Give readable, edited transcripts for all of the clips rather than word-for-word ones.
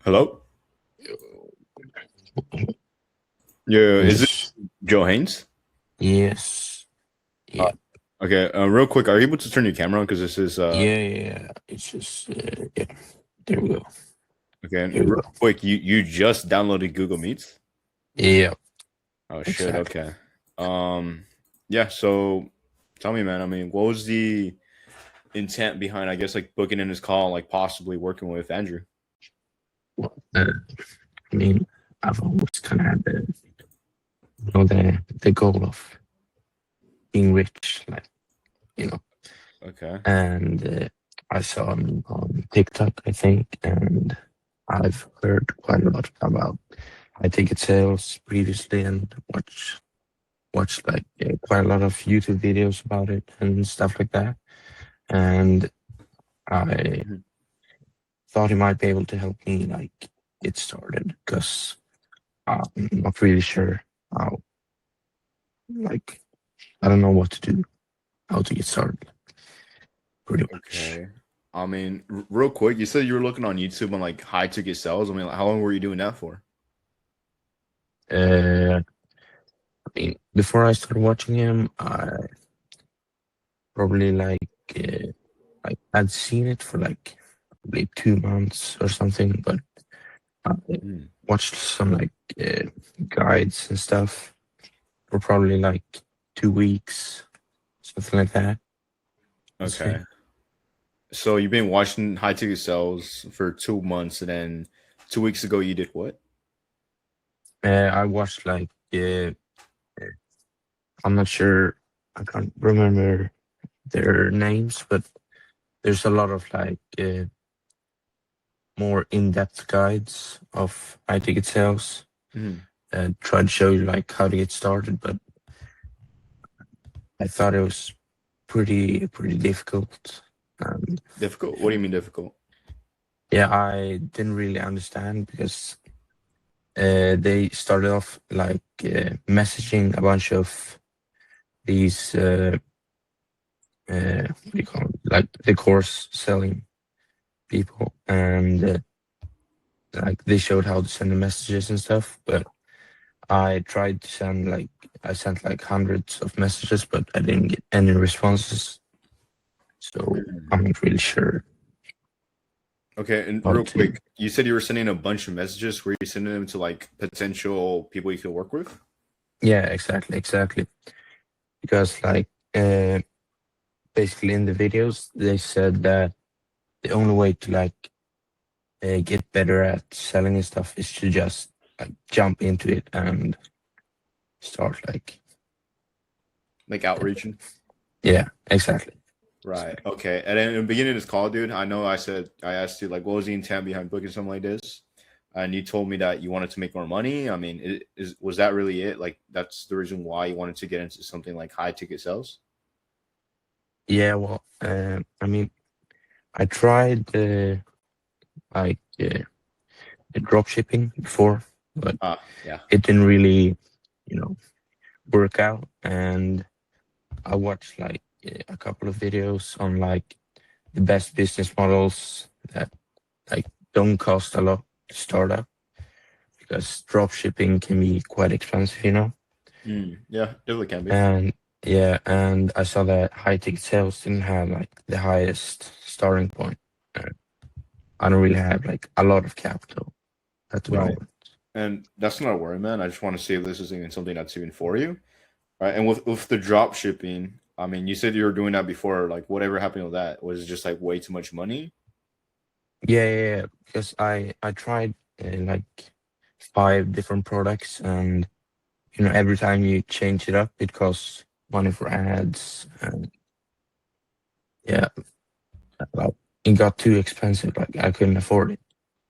Hello? Yeah, is it Yes, Joe Haynes? yes, Uh, yeah, okay, real quick, are you able to turn your camera on? Because this is yeah. It's just, yeah. There we go. okay. And Here we real go. quick, you just downloaded Google Meets? Yeah, Oh shit. exactly. Okay. Um, yeah. So tell me, man. I mean, what was the intent behind, I guess, like booking in his call, like possibly working with Andrew? Well, I mean, I've always kind of had the goal of being rich, like you know. Okay. And I saw him on TikTok, I think, and I've heard quite a lot about high ticket sales previously, and watched like quite a lot of YouTube videos about it and stuff like that. And I Mhm. thought he might be able to help me like get started because I'm not really sure how, like, I don't know what to do, how to get started, pretty much. Okay. I mean, real quick, you said you were looking on YouTube on like high ticket sales. I mean, like, how long were you doing that for? I mean, before I started watching him, I probably like I'd seen it for like probably 2 months or something, but I Hmm. watched some like uh, guides and stuff for probably like 2 weeks, something like that. I'd say. Okay. So you've been watching high ticket sales for 2 months, and then 2 weeks ago you did what? I watched like I'm not sure, I can't remember their names, but there's a lot of like more in-depth guides of high ticket sales Mhm. and try to show you like how to get started. But I thought it was pretty difficult. And Difficult? What do you mean difficult? yeah, I didn't really understand because they started off like messaging a bunch of these what do you call it? Like the course selling people, and like they showed how to send the messages and stuff. But I tried to send like I sent like hundreds of messages, but I didn't get any responses. So Mhm. I'm not really sure Okay, and how real to. quick, you said you were sending a bunch of messages. Were you sending them to like potential people you could work with? Yeah, exactly. Because like basically in the videos they said that the only way to like get better at selling and stuff is to just like jump into it and start like Like outreaching? yeah, exactly. Right. Okay. And then in the beginning of this call, dude, I know I asked you like what was the intent behind booking something like this? And you told me that you wanted to make more money. I mean, was that really it? Like that's the reason why you wanted to get into something like high ticket sales? Yeah, well, I mean, I tried like the drop shipping before, but Yeah. it didn't really, you know, work out. And I watched like a couple of videos on like the best business models that like don't cost a lot to start up because drop shipping can be quite expensive, you know. Yeah, definitely can be. And yeah, and I saw that high ticket sales didn't have like the highest starting point. Uh, I don't really have like a lot of capital at the Right. moment. And that's not a worry, man. I just want to see if this is even something that's even for you. Right. And with the drop shipping, I mean, you said you were doing that before. Like, whatever happened with that? Was it just like way too much money? Yeah, because I tried like 5 different products, and every time you change it up, it costs money for ads, and yeah, like it got too expensive. Like I couldn't afford it.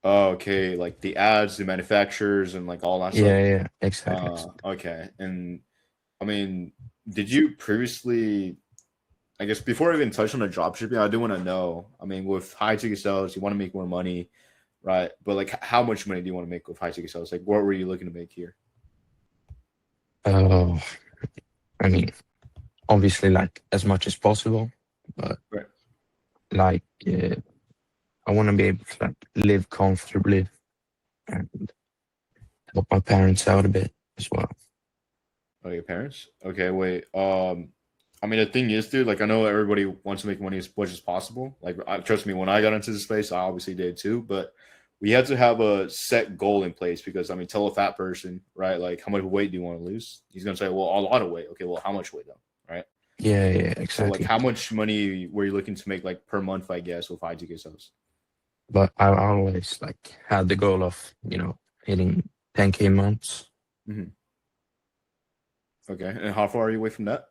Oh, okay. Like the ads, the manufacturers, and like all that stuff. Yeah, exactly. Okay. And I mean, did you previously? I guess before I even touch on the drop shipping, I do want to know. I mean, with high ticket sales, you want to make more money, right? But like, how much money do you want to make with high ticket sales? Like, what were you looking to make here? Oh, I mean, obviously, like as much as possible, but Right. like I want to be able to like live comfortably. and help my parents out a bit as well. Oh, your parents? Okay, wait. I mean, the thing is, dude. Like, I know everybody wants to make money as much as possible. Like, trust me, when I got into the space, I obviously did too. But we had to have a set goal in place because, I mean, tell a fat person, right? Like, how much weight do you want to lose? He's gonna say, well, a lot of weight. Okay, well, how much weight though, right? Yeah, yeah, So, like, exactly. how much money were you looking to make, like, per month? I guess with ITK sales. But I always like had the goal of hitting 10K months. Hmm. Okay, and how far are you away from that?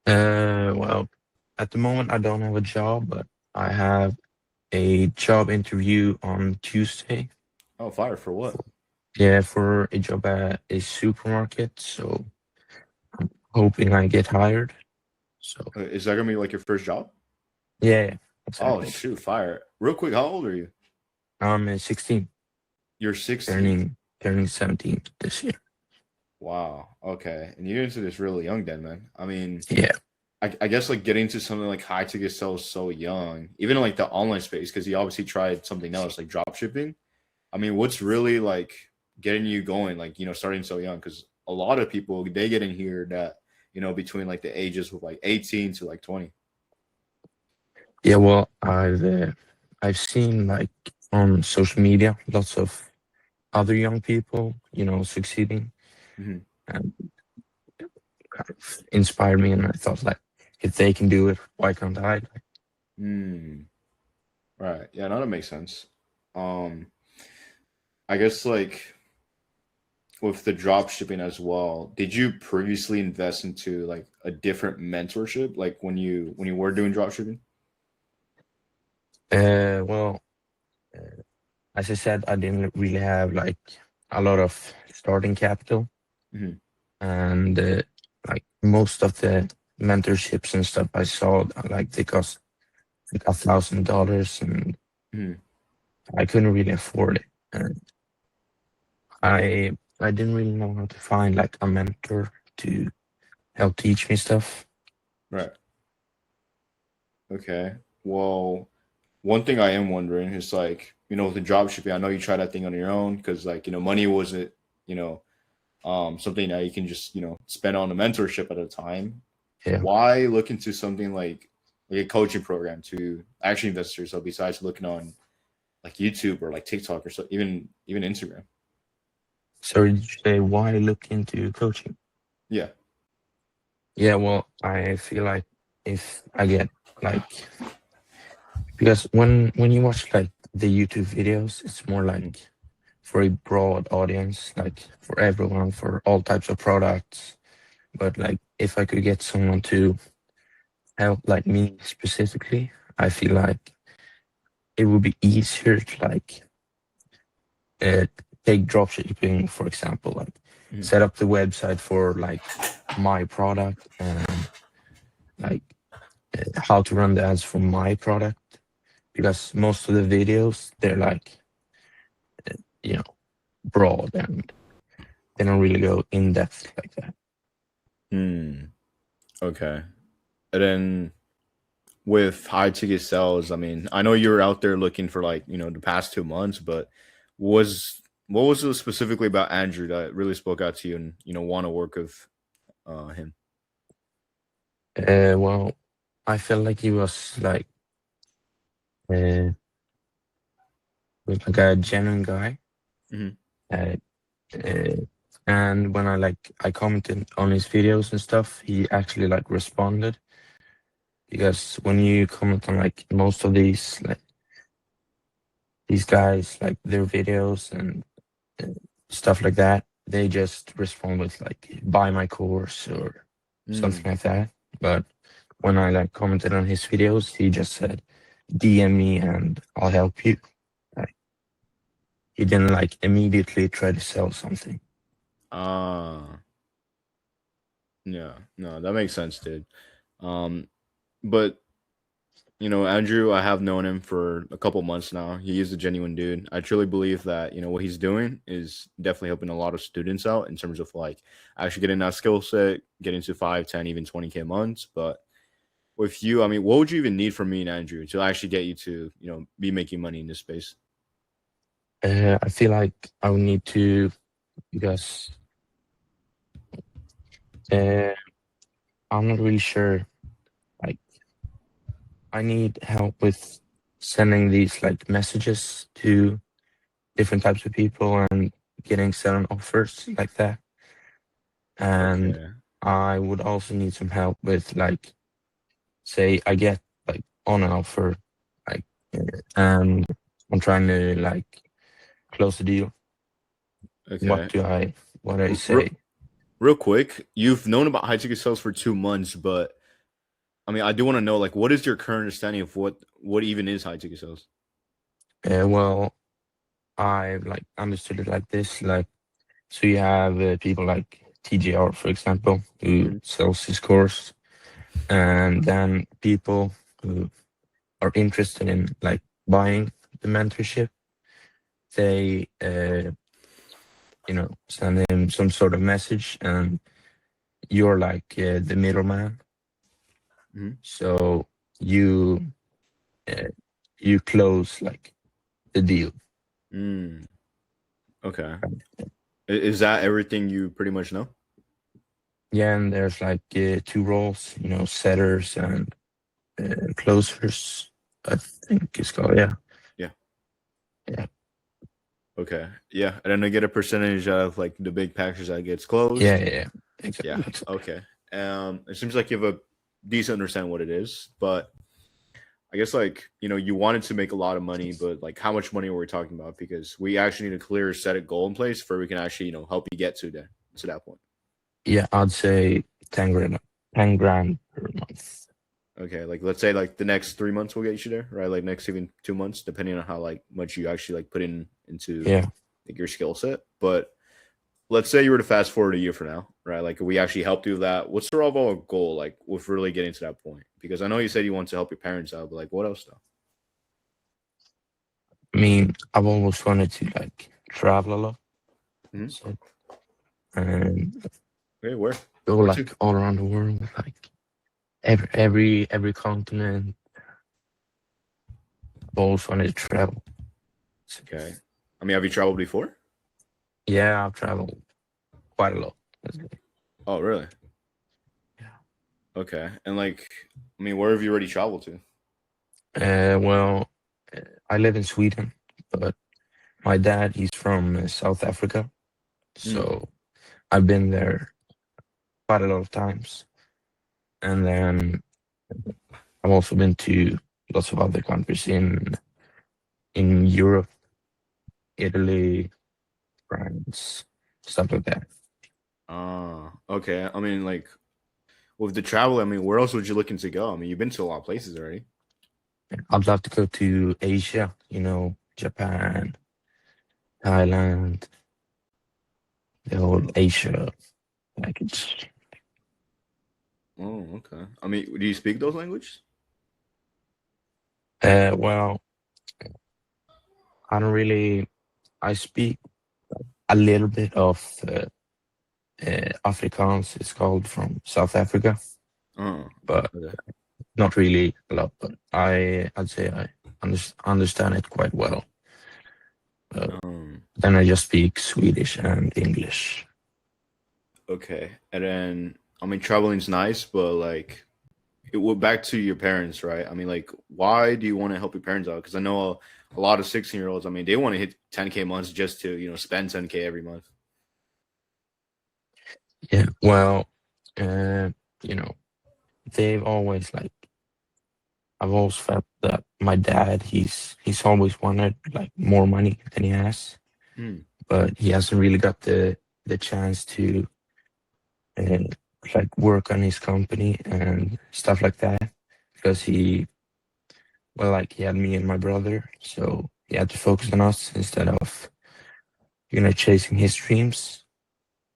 Well, at the moment I don't have a job, but I have a job interview on Tuesday. Oh, fire for what? Yeah, for a job at a supermarket. So I'm hoping I get hired. So Is that gonna be like your first job? yeah, Oh exactly. shoot, fire! Real quick, how old are you? I'm 16, You're 16. turning 17 this year. Wow. Okay. And you're into this really young then, man. I mean, Yeah. I guess like getting to something like high ticket sales so young, even like the online space, because you obviously tried something else like drop shipping. I mean, what's really like getting you going, like, starting so young? Because a lot of people, they get in here that, between like the ages of like 18 to like 20. Yeah, well, I've seen like on social media lots of other young people, succeeding, Hmm. and kind of inspired me. And I thought, like, if they can do it, why can't I? Mm, right. Yeah, no, that makes sense. Um, I guess like with the drop shipping as well, did you previously invest into like a different mentorship, like when you were doing drop shipping? Well, as I said, I didn't really have like a lot of starting capital, Hmm. and like most of the mentorships and stuff I saw, like they cost like $1,000, and Hmm. I couldn't really afford it. And I didn't really know how to find like a mentor to help teach me stuff. Right. Okay. Well, one thing I am wondering is like, with the drop shipping, I know you tried that thing on your own because like, money wasn't, you know, something that you can just, spend on a mentorship at a time. Yeah. Why look into something like a coaching program to actually invest in yourself besides looking on like YouTube or like TikTok or so even Instagram? So did you say why look into coaching? Yeah. Yeah, well, I feel like if I get like, because when you watch like the YouTube videos, it's more Mhm. like for a broad audience, like for everyone, for all types of products. But like if I could get someone to help like me specifically, I feel like it would be easier to like uh, take dropshipping, for example, like Mhm. set up the website for like my product, and like how to run the ads for my product, because most of the videos they're like you know broad, and they don't really go in depth like that. Hmm. Okay. And then with high ticket sales, I mean, I know you were out there looking for like, the past 2 months, but what was it specifically about Andrew that really spoke out to you and, want to work with him? Well, I felt like he was uh, like a genuine guy, Hmm. uh, uh, and when I commented on his videos and stuff, he actually like responded. Because when you comment on like most of these guys, like their videos and uh, stuff like that, they just respond with like buy my course or Mm. something like that. But when I like commented on his videos, he just said DM me and I'll help you. Like, he didn't like immediately try to sell something. Ah, yeah, no, that makes sense, dude. Um, but Andrew, I have known him for a couple months now. He is a genuine dude. I truly believe that, what he's doing is definitely helping a lot of students out in terms of like actually getting that skill set, getting to 5, 10, even 20K months. But with you, I mean, what would you even need from me and Andrew to actually get you to, be making money in this space? I feel like I would need to, because I'm not really sure. Like, I need help with sending these like messages to different types of people and getting certain offers like that. And Okay. I would also need some help with, like, say I get like on an offer, like, and I'm trying to like close the deal. Okay. What do I Real, say? real quick, you've known about high ticket sales for 2 months, but I mean, I do want to know, like, what is your current understanding of what even is high ticket sales? Well, I like understood it like this, like, so you have people like TGR, for example, who Mhm. sells his course, and then people who are interested in like buying the mentorship, they send him some sort of message, and you're like the middleman. Mhm. So you uh, you close like the deal. Mm, okay. Is that everything you pretty much know? Yeah, and there's like two roles, setters and closers, I think it's called. Yeah, Yeah. yeah, Okay. Yeah. And then they get a percentage of like the big package that gets yeah, closed. yeah, yeah. Yeah. Exactly, exactly. Okay. It seems like you have a decent understanding what it is, but I guess like you wanted to make a lot of money, but like how much money are we talking about? Because we actually need a clear set of goal in place for we can actually help you get to that point. Yeah, I'd say 10 grand, 10 grand per month. Okay, like let's say like the next 3 months will get you there, right? Like next even 2 months, depending on how like much you actually like put into Yeah, like your skill set. But let's say you were to fast forward a year from now, right? Like if we actually helped you with that, what's the overall goal like with really getting to that point? Because I know you said you want to help your parents out, but like what else though? I mean, I've always wanted to like travel a lot, Hmm. so, and Okay, where? go Where to? like all around the world, like every continent. I've always wanted to travel. So, Okay. I mean, have you traveled before? yeah, I've traveled quite a lot. Oh, really? Yeah. Okay. And like, I mean, where have you already traveled to? Well, I live in Sweden, but my dad, he's from South Africa, Mm. so I've been there quite a lot of times. And then I've also been to lots of other countries in Europe, Italy, France, stuff like that. Okay. I mean, like, with the travel, I mean, where else would you looking to go? I mean, you've been to a lot of places already. I'd love to go to Asia, Japan, Thailand, the whole Oh, Asia package. okay. I mean, do you speak those languages? Well, I don't really. I speak a little bit of Afrikaans. It's called, from South Africa, Oh, but okay. not really a lot. But I'd say I understand it quite well. Uh, Um, then I just speak Swedish and English. okay. And then, I mean, traveling's nice, but like, back to your parents, right? I mean, like, why do you want to help your parents out? Because I know a lot of 16-year-olds. I mean, they want to hit 10K months just to spend 10K every month. Yeah. Well, uh, you know, they've always like I've always felt that my dad, he's always wanted like more money than he has, Hmm. but he hasn't really got the chance to uh, like work on his company and stuff like that, because he had me and my brother, so he had to focus on us instead of chasing his dreams.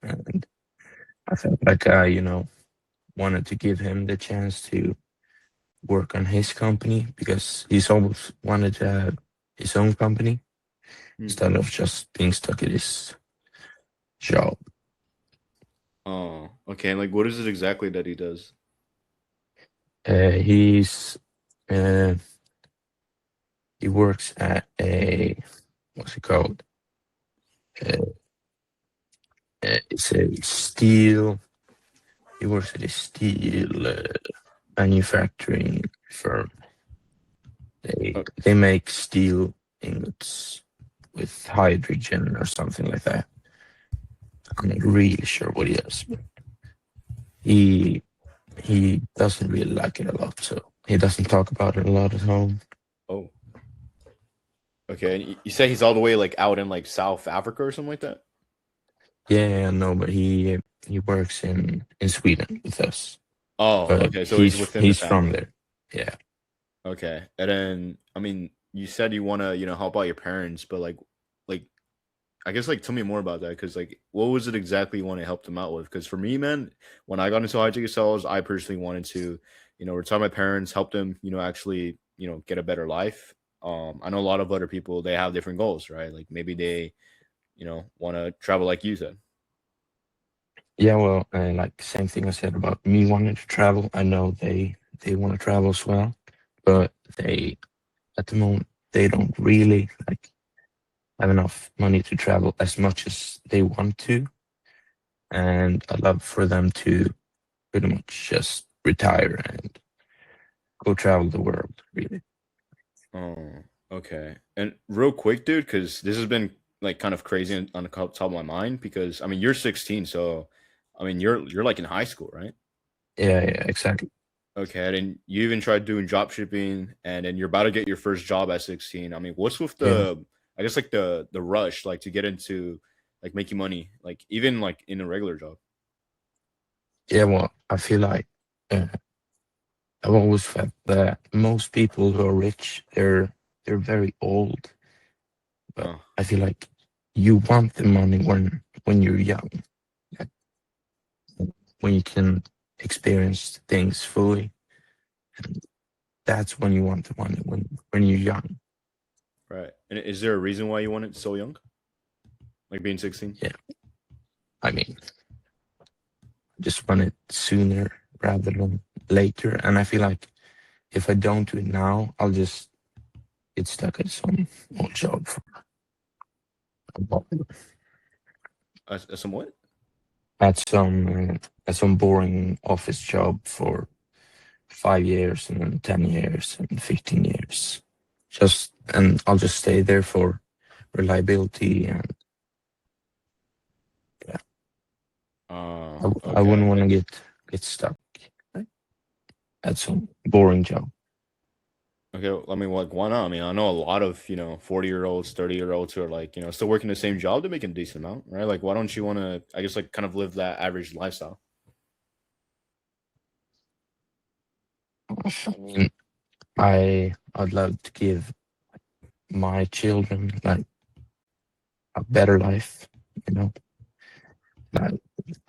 And I felt like I wanted to give him the chance to work on his company, because he's always wanted to have his own company Hmm. instead of just being stuck at his job. Oh, okay. And like, what is it exactly that he does? He's uh, he works at a what's it called? Uh, it's a steel. He works at a steel manufacturing firm. Oh, They make steel ingots with hydrogen or something like that. I'm not really sure what he does. But he he doesn't really like it a lot, so he doesn't talk about it a lot at home. oh, okay. And you say he's all the way like out in like South Africa or something like that? Yeah, no, but he works in Sweden with us, Oh, but okay. So he's within the he's from family. there. Yeah, Okay. And then, I mean, you said you want to, help out your parents, but like, I guess like tell me more about that because like, what was it exactly you want to help them out with? Because for me, man, when I got into high ticket sales, I personally wanted to, retire my parents, help them, actually, get a better life. I know a lot of other people they have different goals, right? Like maybe they, want to travel like you said. yeah. Well, like same thing I said about me wanting to travel. I know they want to travel as well, but they at the moment they don't really like have enough money to travel as much as they want to, and I'd love for them to pretty much just retire and go travel the world. Really. Oh, okay. And real quick, dude, because this has been like kind of crazy on the top of my mind. Because I mean, you're 16, so I mean, you're like in high school, right? Yeah, yeah, exactly. Okay, and you even tried doing drop shipping, and then you're about to get your first job at 16. I mean, what's with Yeah, I guess like the rush, like to get into like making money, like even like in a regular job. yeah. Well, I feel like uh, I've always felt that most people who are rich, they're very old. But Oh, I feel like you want the money when you're young, like, when you can experience things fully. And that's when you want the money when you're young. right. And is there a reason why you want it so young, like being 16? Yeah, I mean, just want it sooner rather than later. And I feel like if I don't do it now, I'll just get stuck at some old job for a while. Somewhat. At some boring office job for 5 years and then 10 years and 15 years. Just and I'll just stay there for reliability and yeah, I wouldn't Okay. want to get stuck at some boring job. Okay, I mean, like, why not? I mean, I know a lot of 40-year-olds, 30-year-olds who are like still working the same job. They're making a decent amount, right? Like, why don't you want to? I guess like kind of live that average lifestyle. I mean, I'd love to give my children like a better life, you know. Like,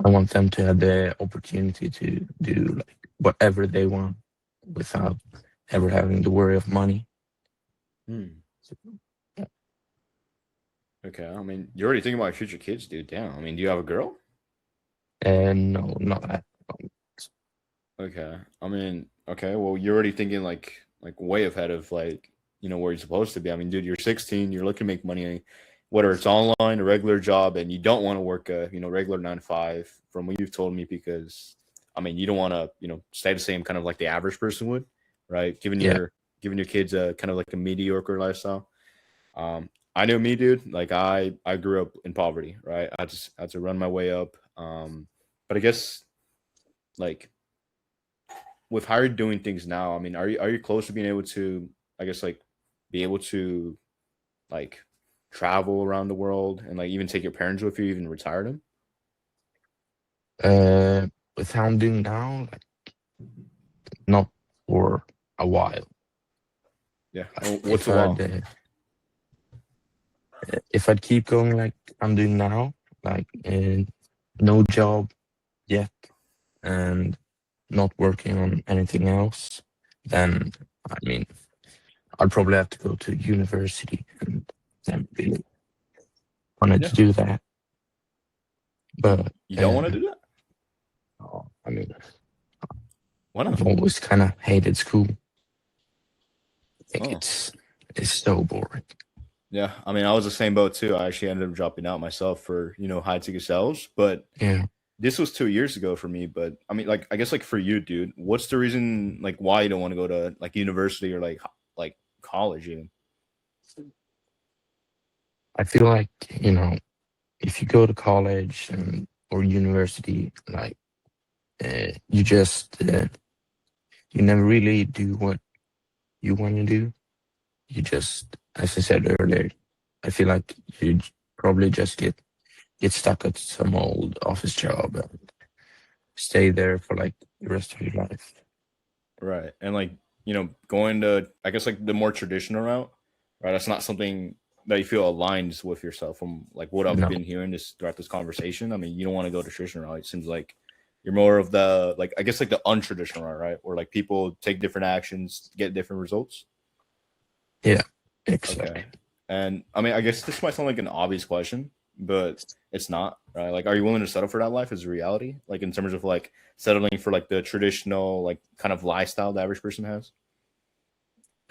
I want them to have the opportunity to do like whatever they want without ever having to worry of money. Hmm. So, yeah. Okay, I mean, you're already thinking about your future kids, dude. Damn. I mean, do you have a girl? And no, not that. Okay. I mean, okay. Well, you're already thinking like way ahead of like where you're supposed to be. I mean, dude, you're 16. You're looking to make money, whether it's online, a regular job, and you don't want to work a regular 9 to 5. From what you've told me, because I mean, you don't want to stay the same kind of like the average person would, right? Yeah, Giving your kids a kind of like a mediocre lifestyle. I know me, dude. Like I grew up in poverty, right? I just had to run my way up. But I guess like with how you're doing things now, I mean, are you close to being able to, I guess, like, be able to like travel around the world and like even take your parents with you, even retire them? uh, with how I'm doing now, like, not for a while. Yeah. Like, Oh, what's a while? if I'd keep going like I'm doing now, like no job yet and not working on anything else, then I mean I'd probably have to go to university and then really wanted Yeah. to do that. You, But you don't want to do that? I mean, Why not? I've always kind of hated school. I think Oh, it's so boring. Yeah, I mean, I was the same boat too. I actually ended up dropping out myself for high ticket sales, but Yeah, this was 2 years ago for me. But I mean, like, I guess like for you, dude, what's the reason like why you don't want to go to like university or like like college even? I feel like, if you go to college and or university, like you just you never really do what you want to do. You just, as I said earlier, I feel like you probably just get stuck at some old office job and stay there for like the rest of your life. Right. And like, going to I guess like the more traditional route, right? That's not something that you feel aligns with yourself from like what I've No, been hearing this throughout this conversation. I mean, you don't want to go to traditional route. It seems like you're more of the like I guess like the untraditional route, right? Where like people take different actions, get different results. yeah, Okay. exactly. And I mean, I guess this might sound like an obvious question, but it's not, right? Like, are you willing to settle for that life as a reality? Like in terms of like settling for like the traditional like kind of lifestyle the average person has?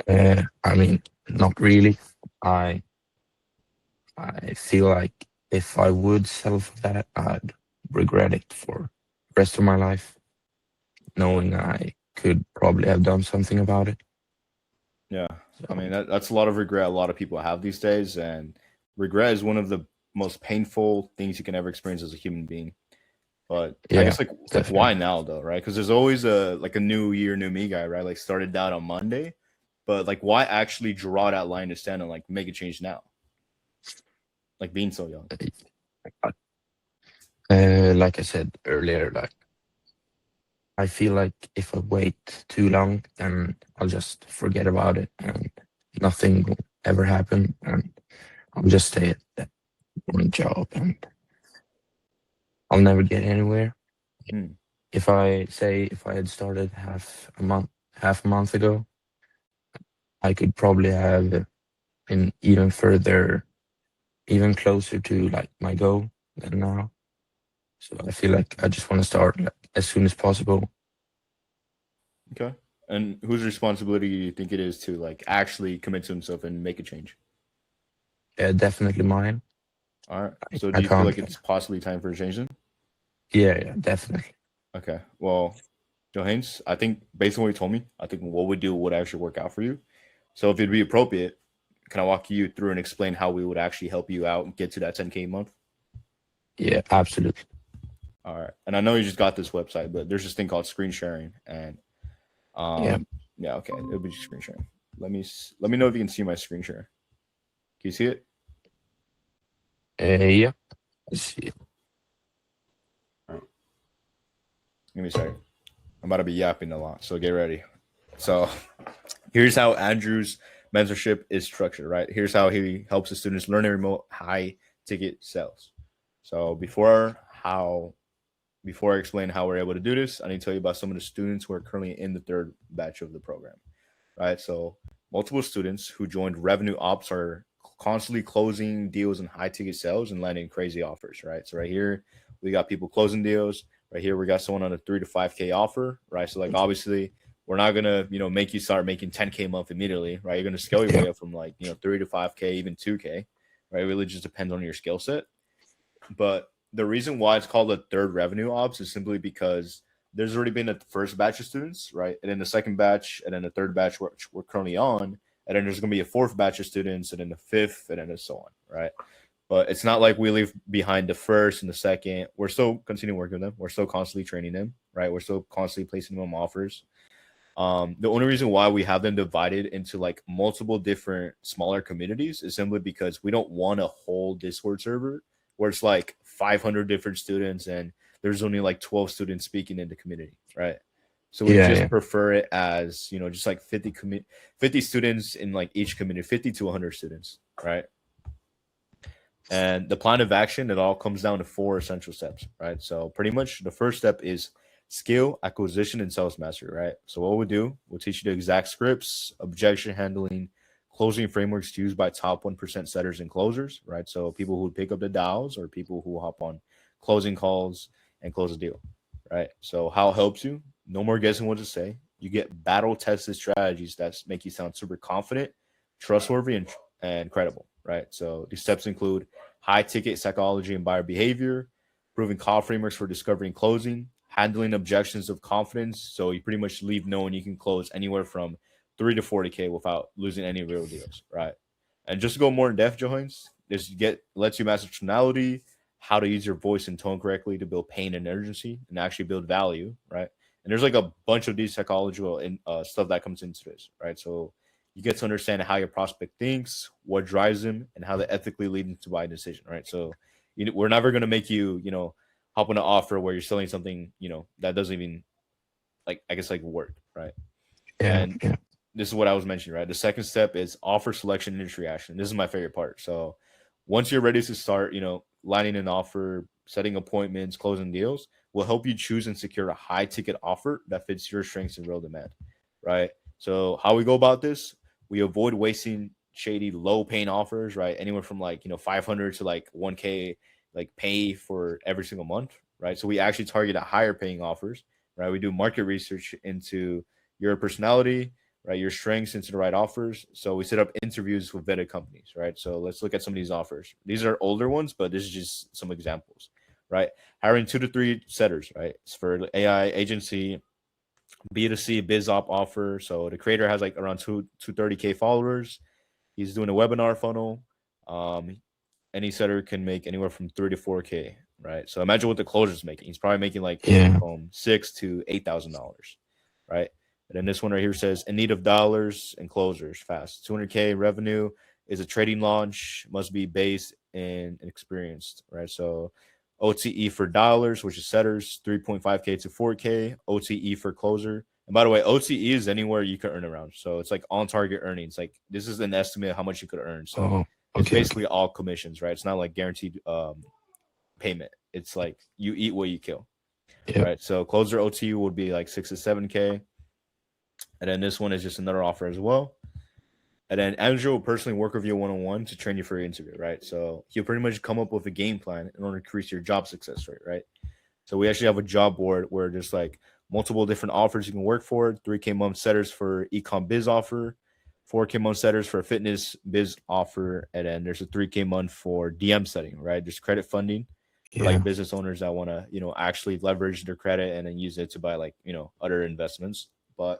I mean, not really. I I feel like if I would settle for that, I'd regret it for the rest of my life, knowing I could probably have done something about it. Yeah, I So mean that's a lot of regret a lot of people have these days, and regret is one of the most painful things you can ever experience as a human being. But I yeah, guess like why definitely. now though, right? Because there's always a like a new year, new me guy, right? Like started out on Monday, but like why actually draw that line to stand and like make a change now? Like being so young. Like I said earlier, like I feel like if I wait too long, then I'll just forget about it and nothing will ever happen, and I'll just stay at that one job and I'll never get anywhere. Hmm. If I had started half a month ago, I could probably have been even further, even closer to like my goal than now. So I feel like I just want to start like as soon as possible. Okay. And whose responsibility do you think it is to like actually commit to himself and make a change? Definitely mine. All right. So do I you feel can't. like it's possibly time for a change then? Yeah, definitely. Okay. Well, Johannes, I think based on what you told me, I think what we do would actually work out for you. So if it'd be appropriate, can I walk you through and explain how we would actually help you out and get to that 10K a month? Yeah, absolutely. All right. And I know you just got this website, but there's this thing called screen sharing, and Yeah. yeah, okay, it'll be screen sharing. Let me know if you can see my screen share. Can you see it? Yeah. I see. All right. Give me a second. I'm about to be yapping a lot, so get ready. So here's how Andrew's mentorship is structured, right? Here's how he helps the students learn and remote high ticket sales. So before I explain how we're able to do this, I need to tell you about some of the students who are currently in the third batch of the program, right? So multiple students who joined revenue ops are constantly closing deals in high ticket sales and landing crazy offers, right? So right here we got people closing deals. Right here we got someone on a 3 to 5K offer, right? So like obviously we're not gonna make you start making 10K a month immediately, right? You're gonna scale your Yeah. way up from like 3 to 5K, even 2K, right? It really just depends on your skill set. But the reason why it's called a third revenue ops is simply because there's already been a first batch of students, right? And then the second batch, and then the third batch which we're currently on, and then there's going to be a fourth batch of students, and then the fifth, and then so on, right? But it's not like we leave behind the first and the second. We're still continuing working with them. We're still constantly training them, right? We're still constantly placing them on offers. The only reason why we have them divided into like multiple different smaller communities is simply because we don't want a whole Discord server where it's like 500 different students and there's only like 12 students speaking in the community, right? So we Yeah. just Yeah. prefer it as just like 50 students in like each community, 50 to 100 students, right? And the plan of action, it all comes down to four essential steps, right? So pretty much the first step is skill acquisition and sales mastery, right? So what we'll do, we'll teach you the exact scripts, objection handling, closing frameworks used by top 1% setters and closers, right? So people who pick up the dials or people who hop on closing calls and close a deal, right? So how it helps you, no more guessing what to say. You get battle tested strategies that make you sound super confident, trustworthy, and credible, right? So these steps include high ticket psychology and buyer behavior, proving call frameworks for discovery and closing, handling objections of confidence. So you pretty much leave knowing you can close anywhere from 3 to 40K without losing any real deals, right? And just to go more in depth, Johannes, this lets you master tonality, how to use your voice and tone correctly to build pain and urgency and actually build value, right? And there's like a bunch of these psychological and stuff that comes into this, right? So you get to understand how your prospect thinks, what drives them, and how they ethically lead them to buy a decision, right? So we're never going to make you, hop on an offer where you're selling something, that doesn't even like, I guess, like work, right? Yeah, And yeah, this is what I was mentioning, right? The second step is offer selection and industry action. This is my favorite part. So once you're ready to start, lining an offer, setting appointments, closing deals, will help you choose and secure a high ticket offer that fits your strengths and real demand, right? So how we go about this, we avoid wasting shady low paying offers, right? Anywhere from like, 500 to like 1K, like pay for every single month, right? So we actually target at higher paying offers, right? We do market research into your personality, right? Your strengths into the right offers. So we set up interviews with vetted companies, right? So let's look at some of these offers. These are older ones, but this is just some examples, right? Hiring 2 to 3 setters, right? It's for AI agency, B2C biz op offer. So the creator has like around 230K followers. He's doing a webinar funnel. Um, any setter can make anywhere from 3 to 4K, right? So imagine what the closer's making. He's probably making like anywhere yeah, from $6,000 to $8,000, right? And then this one right here says in need of dollars and closers fast. 200K revenue is a trading launch, must be based and experienced, right? So OTE for dollars, which is setters, 3.5K to 4K. OTE for closer. And by the way, OTE is anywhere you could earn around. So it's like on target earnings. Like this is an estimate of how much you could earn. So oh, it's okay, okay, basically all commissions, right? It's not like guaranteed payment. It's like you eat what you kill, yeah, right? So closer OTE would be like 6 to 7K. And then this one is just another offer as well. And then Andrew will personally work with you one on one to train you for your interview, right? So he'll pretty much come up with a game plan in order to increase your job success rate, right? So we actually have a job board where there's like multiple different offers you can work for. 3K month setters for ecom biz offer, 4K month setters for a fitness biz offer, and then there's a 3K month for DM setting, right? There's credit funding for like yeah, business owners that want to, actually leverage their credit and then use it to buy like, other investments. But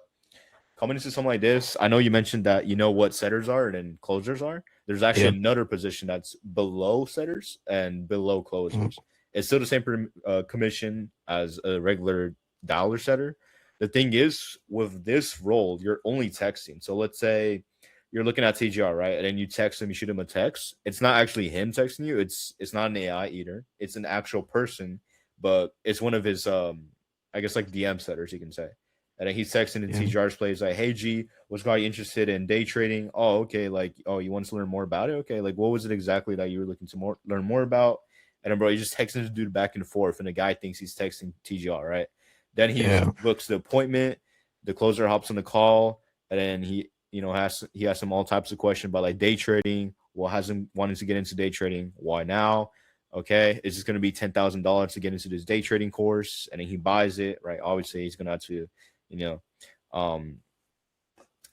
coming into something like this, I know you mentioned that you know what setters are and then closers are. There's yeah, actually another position that's below setters and below oh, closers. It's still the same commission as a regular dollar setter. The thing is, with this role, you're only texting. So let's say you're looking at TGR, right? And then you text him, you shoot him a text. It's not actually him texting you. It's not an AI either. It's an actual person, but it's one of his I guess like DM setters, you can say. And then he's texting in yeah, TGR's plays like, "Hey G, was guy interested in day trading? Oh, okay. Like, oh, you want to learn more about it? Okay. Like, what was it exactly that you were looking to learn more about?" And then, bro, he just texting the dude back and forth, and the guy thinks he's texting TGR, right? Then he yeah, books the appointment. The closer hops on the call, and then he has some all types of questions about like day trading. What has him wanting to get into day trading? Why now? Okay, is this going to be $10,000 to get into this day trading course? And then he buys it, right? Obviously, he's going to have to you know, um,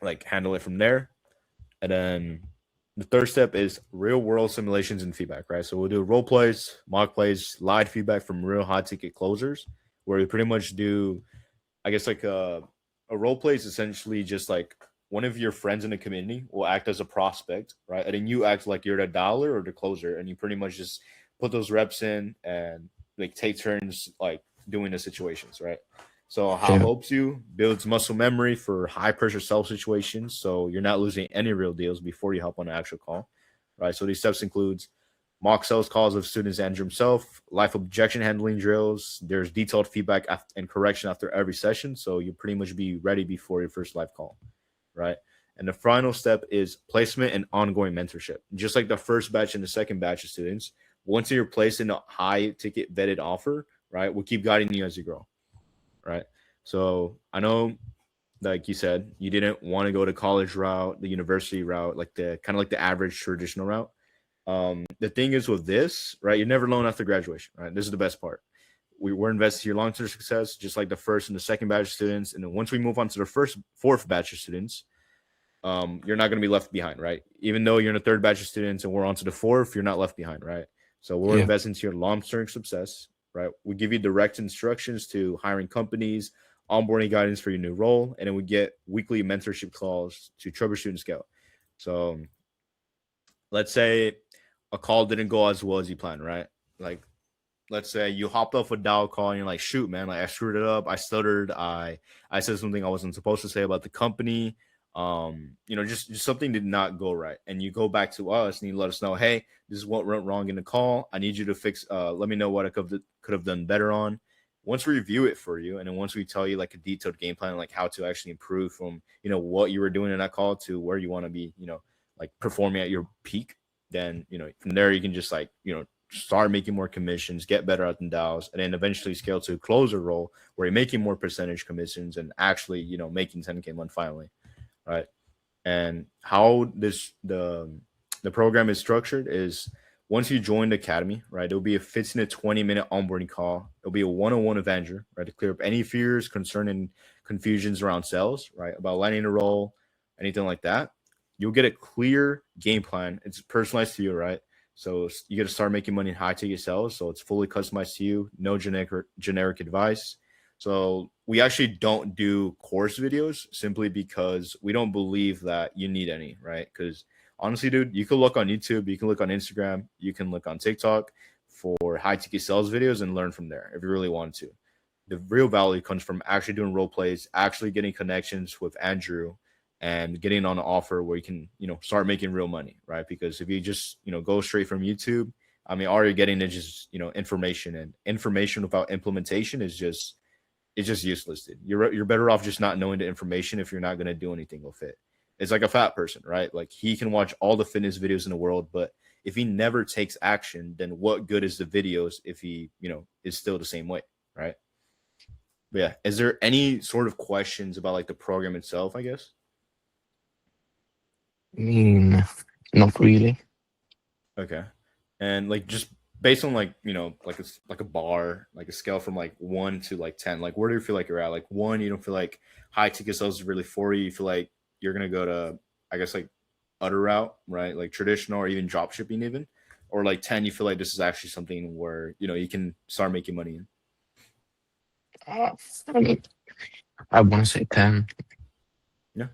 like handle it from there. And then the third step is real world simulations and feedback, right? So we'll do role plays, mock plays, live feedback from real high ticket closers, where we pretty much do, I guess, like a role play is essentially just like one of your friends in the community will act as a prospect, right? And then you act like you're the dollar or the closer, and you pretty much just put those reps in and like take turns like doing the situations, right? So how it yeah, helps you builds muscle memory for high pressure sell situations, so you're not losing any real deals before you hop on an actual call, right? So these steps includes mock sales calls of students Andrew himself, life objection handling drills. There's detailed feedback and correction after every session, so you pretty much be ready before your first live call, right? And the final step is placement and ongoing mentorship. Just like the first batch and the second batch of students, once you're placed in a high ticket vetted offer, right, we'll keep guiding you as you grow, right? So I know, like you said, you didn't want to go the college route, the university route, like the kind of like the average traditional route. The thing is with this, right? You're never alone after graduation, right? This is the best part. We're invested in your long-term success, just like the first and the second batch of students. And then once we move on to the fourth batch of students, you're not going to be left behind, right? Even though you're in the third batch of students and we're on to the fourth, you're not left behind, right? So we'll Yeah. invest into your long-term success, right? We give you direct instructions to hiring companies, onboarding guidance for your new role, and then we get weekly mentorship calls to troubleshoot and scale. So let's say a call didn't go as well as you planned, right? Like, let's say you hopped off a dial call and you're like, shoot, man, like I screwed it up. I stuttered. I said something I wasn't supposed to say about the company. Just something did not go right. And you go back to us and you let us know, hey, this is what went wrong in the call. I need you to fix, let me know what I could have done better on. Once we review it for you, and then once we tell you like a detailed game plan, like how to actually improve from, what you were doing in that call to where you want to be, like performing at your peak, then, from there you can just like, start making more commissions, get better at the dials, and then eventually scale to a closer role where you're making more percentage commissions and actually, making 10K a month finally, right? And how the program is structured is once you join the academy, right, it'll be a 15 to 20-minute onboarding call. It'll be a one-on-one with Andrew, right, to clear up any fears, concern, and confusions around sales, right, about landing a role, anything like that. You'll get a clear game plan. It's personalized to you, right? So you got to start making money in high ticket sales. So it's fully customized to you. No generic advice. So we actually don't do course videos simply because we don't believe that you need any, right? Because honestly, dude, you can look on YouTube, you can look on Instagram, you can look on TikTok for high ticket sales videos and learn from there if you really want to. The real value comes from actually doing role plays, actually getting connections with Andrew, and getting on an offer where you can, start making real money, right? Because if you just, go straight from YouTube, I mean, all you're getting is just, information, and information without implementation is just, it's just useless, dude. You're better off just not knowing the information if you're not going to do anything with it. It's like a fat person, right? Like he can watch all the fitness videos in the world, but if he never takes action, then what good is the videos if he, is still the same way, right? But yeah, is there any sort of questions about like the program itself, I guess? I mean, not really. Okay. And like just based on like, like a bar, like a scale from like 1 to like 10, like where do you feel like you're at? Like 1, you don't feel like high ticket sales is really for you. You feel like you're gonna go to, I guess, like other route, right? Like traditional or even drop shipping even. Or like 10, you feel like this is actually something where, you can start making money in. I mean, I want to say 10. Yeah.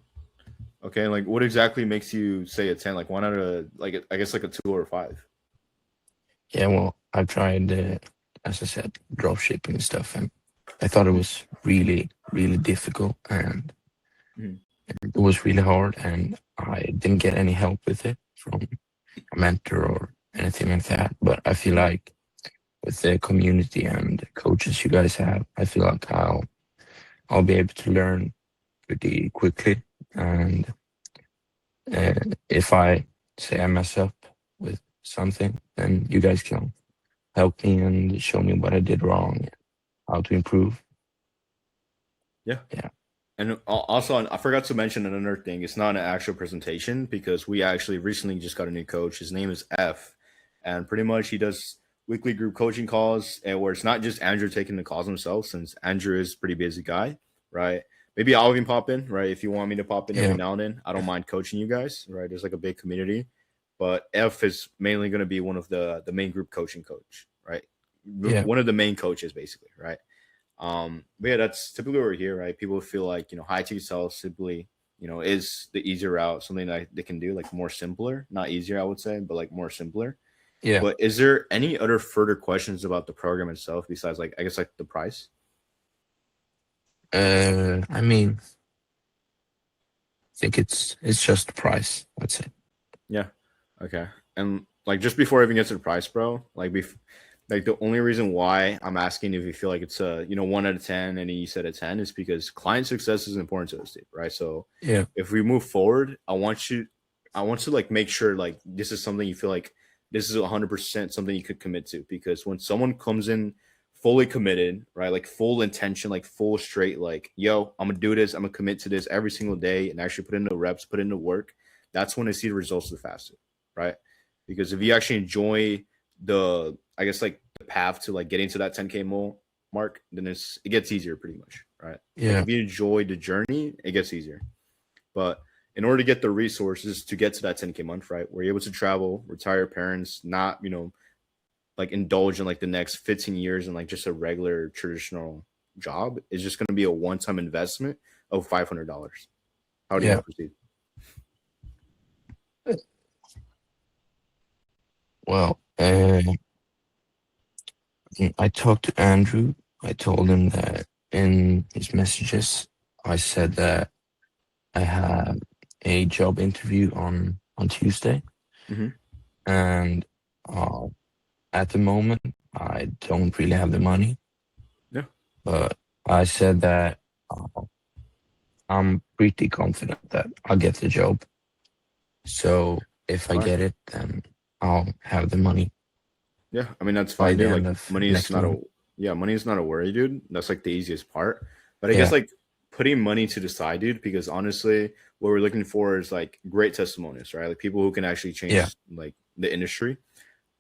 Okay. Like what exactly makes you say a 10? Like 1 out of like I guess like a 2 or a 5. Yeah, well, I've tried, as I said, drop shipping and stuff, and I thought it was really, really difficult, and Mhm. it was really hard, and I didn't get any help with it from a mentor or anything like that. But I feel like with the community and coaches you guys have, I feel like I'll be able to learn pretty quickly, and if I say I mess up with something, then you guys can help me and show me what I did wrong, how to improve. Yeah. Yeah. And also, I forgot to mention another thing. It's not an actual presentation because we actually recently just got a new coach. His name is F, and pretty much he does weekly group coaching calls, and where it's not just Andrew taking the calls himself, since Andrew is a pretty busy guy, right? Maybe I'll even pop in, right? If you want me to pop in every Yeah. now and then, I don't mind coaching you guys, right? There's like a big community, but F is mainly going to be one of the main group coaching coach, right? Yeah. One of the main coaches, basically, right? But yeah, that's typically what we're here, right? People feel like, high ticket sales simply, is the easier route, something that they can do, like more simpler, not easier, I would say, but like more simpler. Yeah. But is there any other further questions about the program itself besides like, I guess, like the price? I mean, I think it's just the price. That's it. Yeah. Okay. And like just before I even get to the price, bro, like the only reason why I'm asking if you feel like it's a 1 out of 10 and you said a 10 is because client success is important to us, dude, right? So Yeah. if we move forward, I want to like make sure like this is something you feel like this is 100% something you could commit to, because when someone comes in fully committed, right, like full intention, like full straight, like, yo, I'm gonna do this, I'm gonna commit to this every single day and actually put in the reps, put in the work, that's when I see the results the faster, right? Because if you actually enjoy the, I guess, like the path to like getting to that 10K mark, then it gets easier pretty much, right? Like Yeah. if you enjoy the journey, it gets easier. But in order to get the resources to get to that 10K month, right? We're able to travel, retire parents, not, like indulge in like the next 15 years in like just a regular traditional job. It's just going to be a one-time investment of $500. How do you Yeah. want to proceed? Well, I talked to Andrew. I told him that in his messages, I said that I had a job interview on Tuesday, Hmm. and uh, at the moment, I don't really have the money. Yeah. But I said that uh, I'm pretty confident that I'll get the job. So if I All right. get it, then I'll have the money Yeah. I mean, that's by fine, the dude. Like end of money is next not a, month. yeah, money is not a worry, dude. That's like the easiest part. But I guess Yeah, like putting money to the side, dude, because honestly, what we're looking for is like great testimonies, right? Like people who can actually yeah. change like the industry.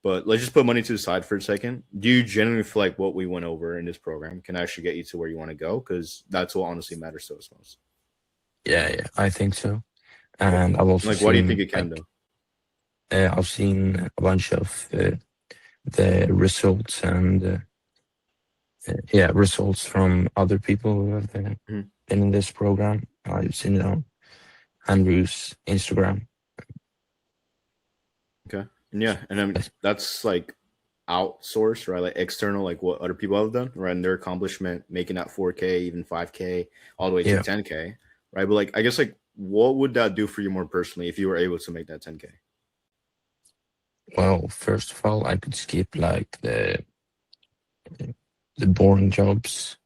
But let's just put money to the side for a second. Do you genuinely feel like what we went over in this program can actually get you to where you want to go? Because that's what honestly matters to us most. Yeah, I think so. Okay. And I've And also like, why do you think seen it can though? I've seen a bunch of the results and yeah, results from other people who have Mhm. been in this program. I've seen it on Andrew's Instagram. Okay. And yeah, and then that's like outsourced, right? Like external, like what other people have done, right? And their accomplishment, making that 4K, even 5K, all the way to Yeah. 10K, right? But like, I guess like, what would that do for you more personally if you were able to make that 10K? Well, first of all, I could skip like the boring jobs,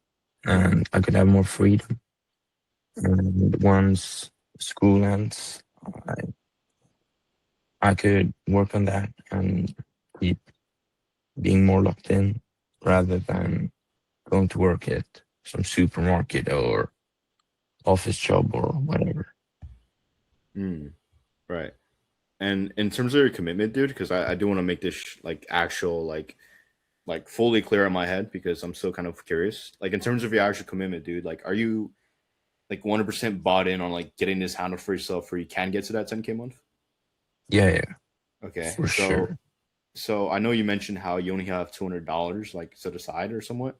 and I could have more freedom. And once school ends, I I could work on that and keep being more locked in rather than going to work at some supermarket or office job or whatever. Mm, right. And in terms of your commitment, dude, because I do want to make this like actual like fully clear in my head because I'm still kind of curious. Like in terms of your actual commitment, dude, like are you like 100% bought in on like getting this handled for yourself where you can get to that 10K month? Yeah, Okay. for sure. So I know you mentioned how you only have $200 like set aside or somewhat.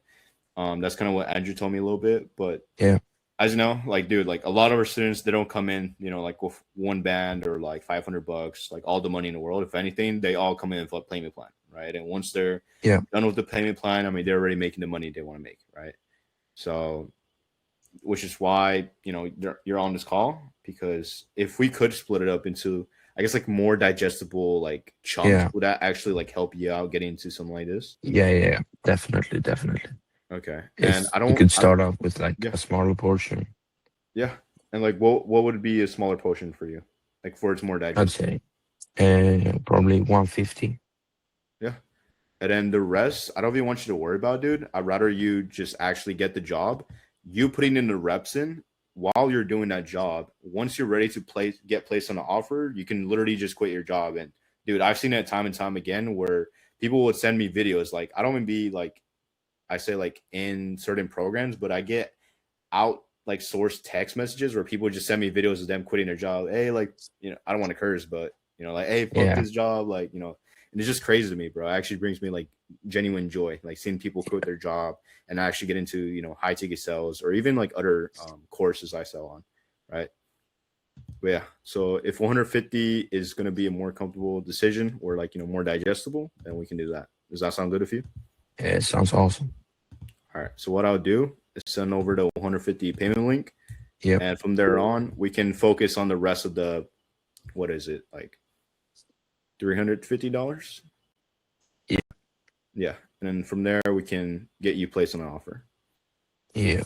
That's kind of what Andrew told me a little bit, but Yeah, as you know, like dude, like a lot of our students they don't come in, like with one band or like $500, like all the money in the world. If anything, they all come in for a payment plan, right? And once they're yeah, done with the payment plan, I mean they're already making the money they want to make, right? So which is why you're on this call because if we could split it up into I guess like more digestible like chunks, yeah, would that actually like help you out getting into something like this? yeah. Definitely, definitely. Okay. And If you could I don't start off with like yeah, a smaller portion, yeah. And like what would be a smaller portion for you? Like for it's more I'd digestible. say probably 150. Yeah. And then the rest, I don't even want you to worry about, dude. I'd rather you just actually get the job. You putting in the reps in while you're doing that job. Once you're ready to get placed on the offer, you can literally just quit your job. And dude, I've seen it time and time again where people would send me videos. Like I don't even be like I say like in certain programs, but I get out like source text messages where people just send me videos of them quitting their job. Hey, like, I don't want to curse, but like, hey, fuck Yeah, this job. Like, and it's just crazy to me, bro. It actually brings me like genuine joy, like seeing people quit their job and actually get into, high ticket sales or even like other courses I sell on. Right. But yeah. So if 150 is going to be a more comfortable decision or like, more digestible, then we can do that. Does that sound good with you? it sounds awesome. All right. So what I'll do is send over the 150 payment link. Yep. And from there on, we can focus on the rest of the what is it like $350? Yeah. Yeah, and then from there we can get you placed on an offer. Yeah.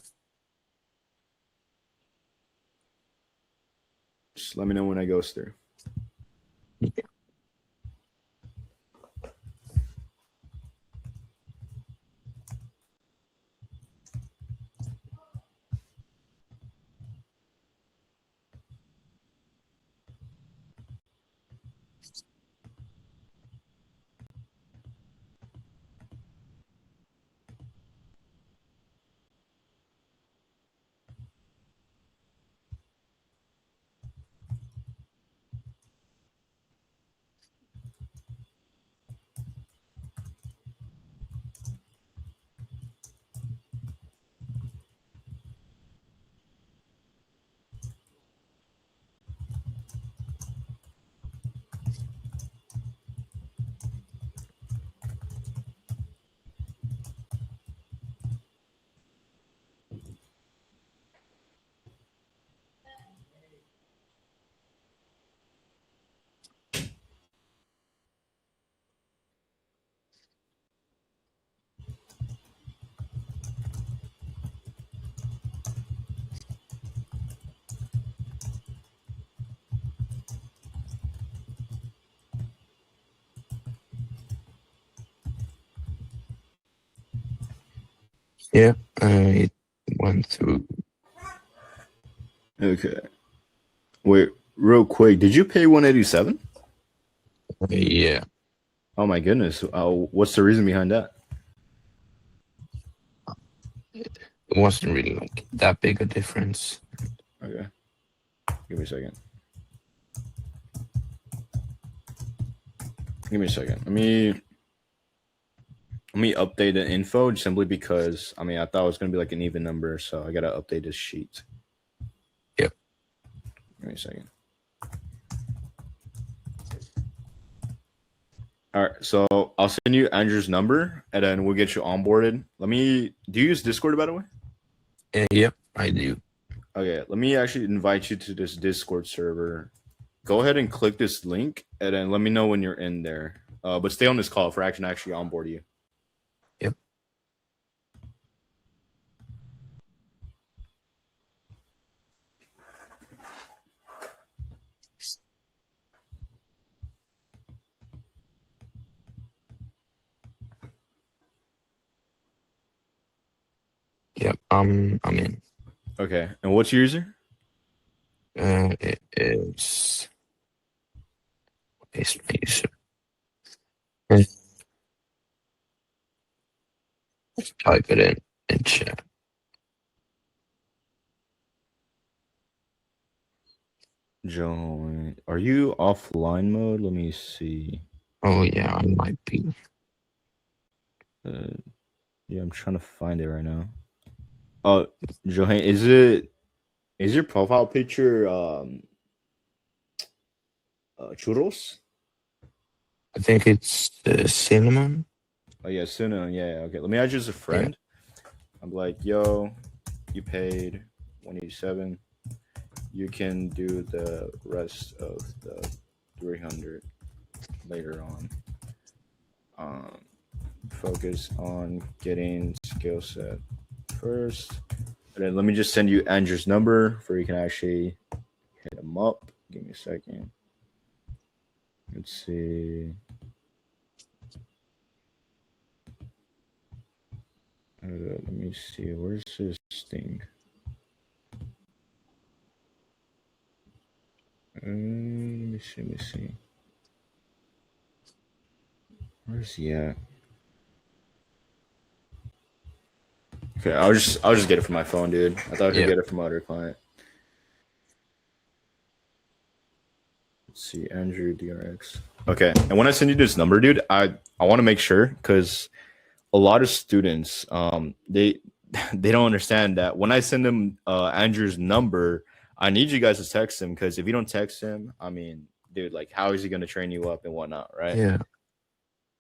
Just let me know when it goes through. Yeah, it went through. Okay. Wait, real quick, did you pay 187? Yeah, Oh my goodness. What's the reason behind that? it wasn't really like that big a difference. Okay. Give me a second. Give me a second. Let me update the info simply because I mean I thought it was gonna be like an even number, so I gotta update this sheet. Yep. Give me a second. All right, so I'll send you Andrew's number and then we'll get you onboarded. Do you use Discord by the way? Yep, I do. Okay, let me actually invite you to this Discord server. Go ahead and click this link and then let me know when you're in there. But stay on this call for action actually onboard you. Yep. Yep. I'm in. Okay, and what's your user? It is. It's my user. Type it in chat. Join. Are you offline mode? Let me see. Oh yeah, I might be. Yeah, I'm trying to find it right now. Oh, Johan, is your profile picture churros? I think it's cinnamon. Oh yeah, Suna. Yeah. Okay, let me add you as a friend. I'm like, yo, you paid 187. You can do the rest of the 300 later on. Focus on getting skill set first. And then let me just send you Andrew's number for you can actually hit him up. Give me a second. Let's see. Let me see. Where's this thing? Let me see. Let me see. Where's he at? Okay, I'll just get it from my phone, dude. I thought I could get it from my other client. Let's see, Andrew DRX. Okay, and when I send you this number, dude, I want to make sure because a lot of students they they don't understand that when I send them Andrew's number, I need you guys to text him because if you don't text him, I mean, dude, like how is he gonna train you up and whatnot, right? Yeah.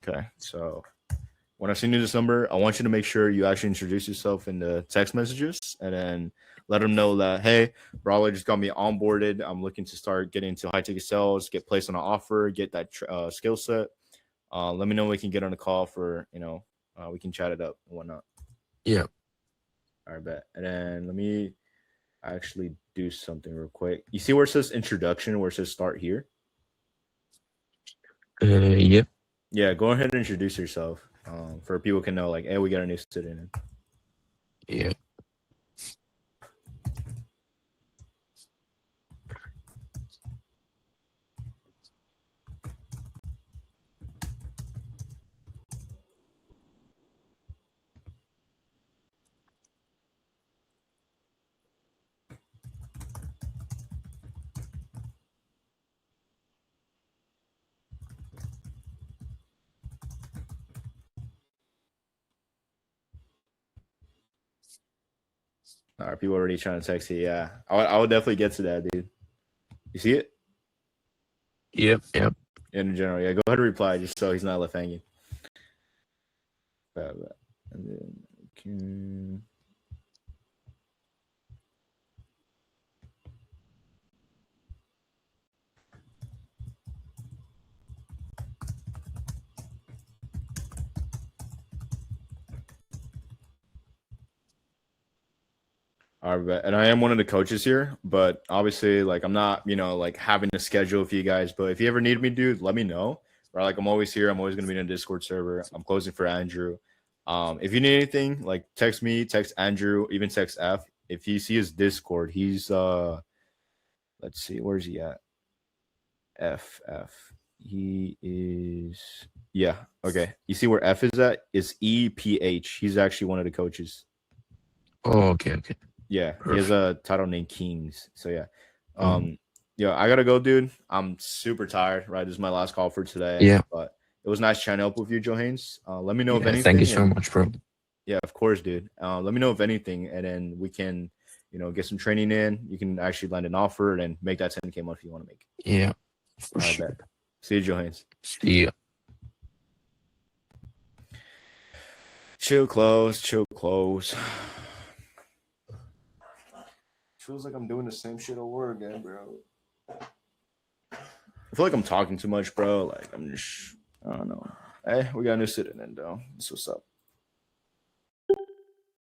Okay, so when I send you this number, I want you to make sure you actually introduce yourself in the text messages and then let them know that, hey, Brawler just got me onboarded. I'm looking to start getting into high ticket sales, get placed on an offer, get that skill set. Let me know when we can get on a call for, we can chat it up and whatnot. Yeah. All right, bet. And then let me actually do something real quick. You see where it says introduction, where it says start here? Yep. Yeah, go ahead and introduce yourself for people can know, like, hey, we got a new student in. Yeah. All right, people already trying to text you. Yeah, I would definitely get to that, dude. You see it? Yep. Yep. In general, yeah. Go ahead and reply just so he's not left hanging. And then, okay. All right, and I am one of the coaches here, but obviously, like, I'm not, like having a schedule for you guys. But if you ever need me, dude, let me know. Right, like, I'm always here. I'm always gonna be in a Discord server. I'm closing for Andrew. If you need anything, like text me, text Andrew, even text F. If you see his Discord, he's let's see, where's he at? F. He is, yeah, okay. You see where F is at? It's EPH. He's actually one of the coaches. Oh, okay, okay. Yeah, he has a title named Kings. So yeah. Um, Yeah, I gotta go, dude. I'm super tired, right? This is my last call for today. Yeah. But it was nice chatting up with you, Johannes. Let me know if Yeah, anything. thank you so and- much, bro. Yeah, of course, dude. Let me know if anything, and then we can, get some training in. You can actually land an offer and make that 10K month you want to make. Yeah, for I sure. bet. See you, Johannes. See ya. Chill close. Feels like I'm doing the same shit over again, bro. I feel like I'm talking too much, bro. Like I'm just, I don't know. Hey, we got a new sitting in, though. That's what's up.